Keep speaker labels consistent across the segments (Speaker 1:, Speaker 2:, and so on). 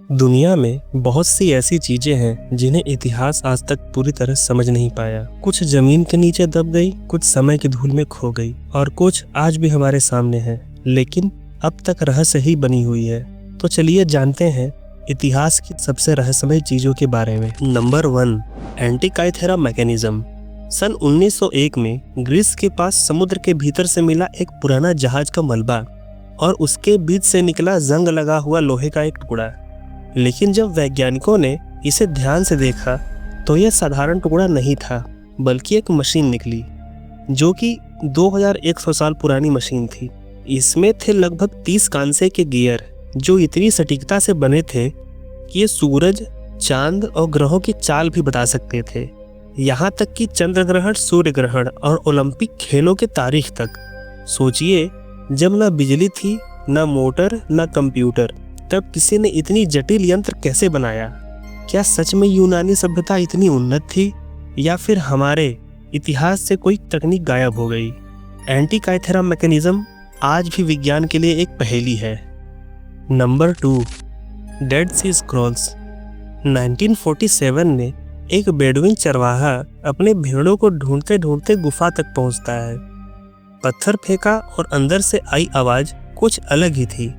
Speaker 1: दुनिया में बहुत सी ऐसी चीजें हैं जिन्हें इतिहास आज तक पूरी तरह समझ नहीं पाया। कुछ जमीन के नीचे दब गई, कुछ समय की धूल में खो गई और कुछ आज भी हमारे सामने है, लेकिन अब तक रहस्य ही बनी हुई है। तो चलिए जानते हैं इतिहास की सबसे रहस्यमय चीजों के बारे में। Number 1, Antikythera mechanism. सन 1901 में ग्रीस के पास समुद्र के भीतर से मिला एक पुराना जहाज का मलबा और उसके बीच से निकला जंग लगा हुआ लोहे का एक टुकड़ा। लेकिन जब वैज्ञानिकों ने इसे ध्यान से देखा तो यह साधारण टुकड़ा नहीं था, बल्कि एक मशीन निकली जो कि 2100 साल पुरानी मशीन थी। इसमें थे लगभग 30 कांसे के गियर जो इतनी सटीकता से बने थे कि ये सूरज, चांद और ग्रहों की चाल भी बता सकते थे। यहाँ तक कि चंद्र ग्रहण, सूर्य ग्रहण और ओलंपिक खेलों के तारीख तक। सोचिए, जब न बिजली थी, न मोटर, न कंप्यूटर, तब किसी ने इतनी जटिल यंत्र कैसे बनाया? क्या सच में यूनानी सभ्यता इतनी उन्नत थी या फिर हमारे इतिहास से कोई तकनीक गायब हो गई? एंटीकाइथेरा मैकेनिज्म आज भी विज्ञान के लिए एक पहेली है। नंबर 2, डेड सी स्क्रॉल्स। 1947 में एक बेडुइन चरवाहा अपने भेड़ों को ढूंढते ढूंढते गुफा तक पहुंचता है। पत्थर फेंका और अंदर से आई आवाज कुछ अलग ही थी।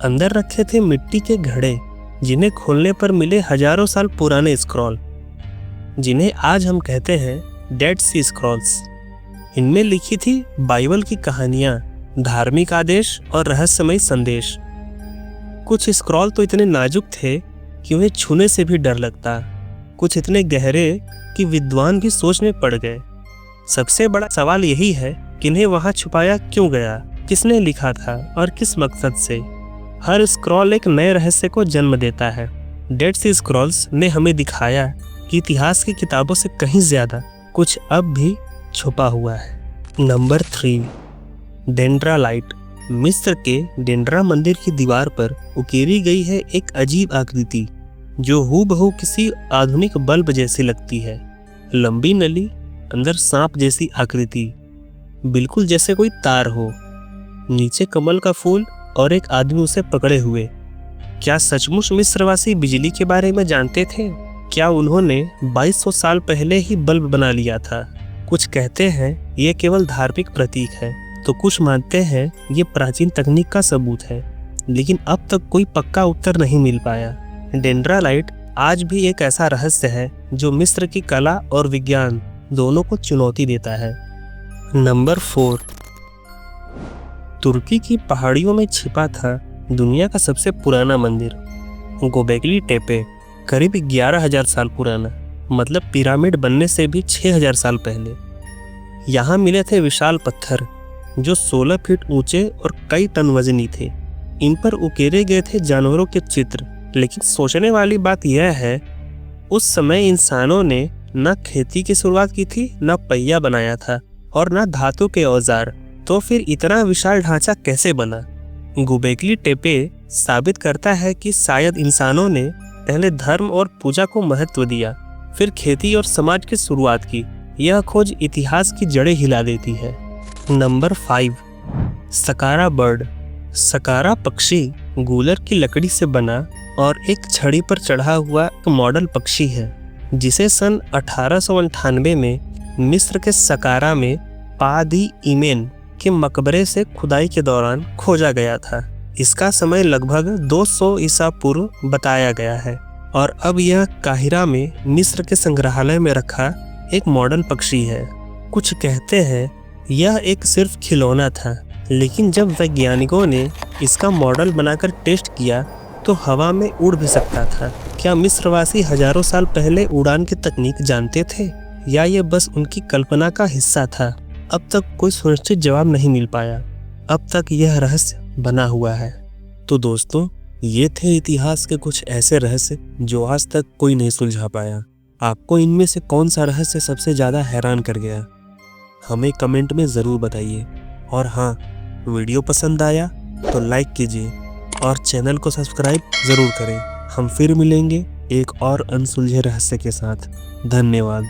Speaker 1: अंदर रखे थे मिट्टी के घड़े जिन्हें खोलने पर मिले हजारों साल पुराने स्क्रॉल, जिन्हें आज हम कहते हैं डेड सी स्क्रॉल्स। इनमें लिखी थी बाइबल की कहानियां, धार्मिक आदेश और रहस्यमय संदेश। कुछ स्क्रॉल तो इतने नाजुक थे कि उन्हें छूने से भी डर लगता, कुछ इतने गहरे कि विद्वान भी सोच में पड़ गए। सबसे बड़ा सवाल यही है कि इन्हें वहां छुपाया क्यों गया, किसने लिखा था और किस मकसद से? हर स्क्रॉल एक नए रहस्य को जन्म देता है। डेड सी स्क्रॉल्स ने हमें दिखाया कि इतिहास की किताबों से कहीं ज्यादा कुछ अब भी छुपा हुआ है। नंबर 3, डेंड्रालाइट। मिस्र के डेंड्रा मंदिर की दीवार पर उकेरी गई है एक अजीब आकृति जो हूबहू किसी आधुनिक बल्ब जैसी लगती है। लंबी नली, अंदर सांप जैसी आकृति, बिल्कुल जैसे कोई तार हो। नीचे कमल का फूल और एक आदमी उसे पकड़े हुए। क्या सचमुच मिस्रवासी बिजली के बारे में जानते थे? क्या उन्होंने 2200 साल पहले ही बल्ब बना लिया था? कुछ कहते हैं ये केवल धार्मिक प्रतीक है, तो कुछ मानते हैं ये प्राचीन तकनीक का सबूत है, लेकिन अब तक कोई पक्का उत्तर नहीं मिल पाया। डेंड्रालाइट आज भी एक ऐसा रहस्य है जो मिस्र की कला और विज्ञान दोनों को चुनौती देता है। नंबर 4, तुर्की की पहाड़ियों में छिपा था दुनिया का सबसे पुराना मंदिर, गोबेकली टेपे। करीब 11,000 साल पुराना, मतलब पिरामिड बनने से भी 6,000 साल पहले। यहाँ मिले थे विशाल पत्थर जो 16 फीट ऊंचे और कई टन वजनी थे। इन पर उकेरे गए थे जानवरों के चित्र। लेकिन सोचने वाली बात यह है, उस समय इंसानों ने न खेती की शुरुआत की थी, न पहिया बनाया था और न धातु के औजार, तो फिर इतना विशाल ढांचा कैसे बना? गोबेकली टेपे साबित करता है कि शायद इंसानों ने पहले धर्म और पूजा को महत्व दिया, फिर खेती और समाज की शुरुआत की। यह खोज इतिहास की जड़ें हिला देती है। Number 5, सकारा bird. सकारा पक्षी गूलर की लकड़ी से बना और एक छड़ी पर चढ़ा हुआ एक मॉडल पक्षी है, जिसे सन 1898 में मिस्र के सकारा में पादी इमेन के मकबरे से खुदाई के दौरान खोजा गया था। इसका समय लगभग 200 ईसा पूर्व बताया गया है और अब यह काहिरा में मिस्र के संग्रहालय में रखा एक मॉडल पक्षी है। कुछ कहते हैं यह एक सिर्फ खिलौना था, लेकिन जब वैज्ञानिकों ने इसका मॉडल बनाकर टेस्ट किया तो हवा में उड़ भी सकता था। क्या मिस्रवासी हजारों साल पहले उड़ान की तकनीक जानते थे या ये बस उनकी कल्पना का हिस्सा था? अब तक कोई सुनिश्चित जवाब नहीं मिल पाया। अब तक यह रहस्य बना हुआ है। तो दोस्तों, ये थे इतिहास के कुछ ऐसे रहस्य जो आज तक कोई नहीं सुलझा पाया। आपको इनमें से कौन सा रहस्य सबसे ज़्यादा हैरान कर गया? हमें कमेंट में ज़रूर बताइए। और हाँ, वीडियो पसंद आया तो लाइक कीजिए और चैनल को सब्सक्राइब ज़रूर करें। हम फिर मिलेंगे एक और अनसुलझे रहस्य के साथ। धन्यवाद।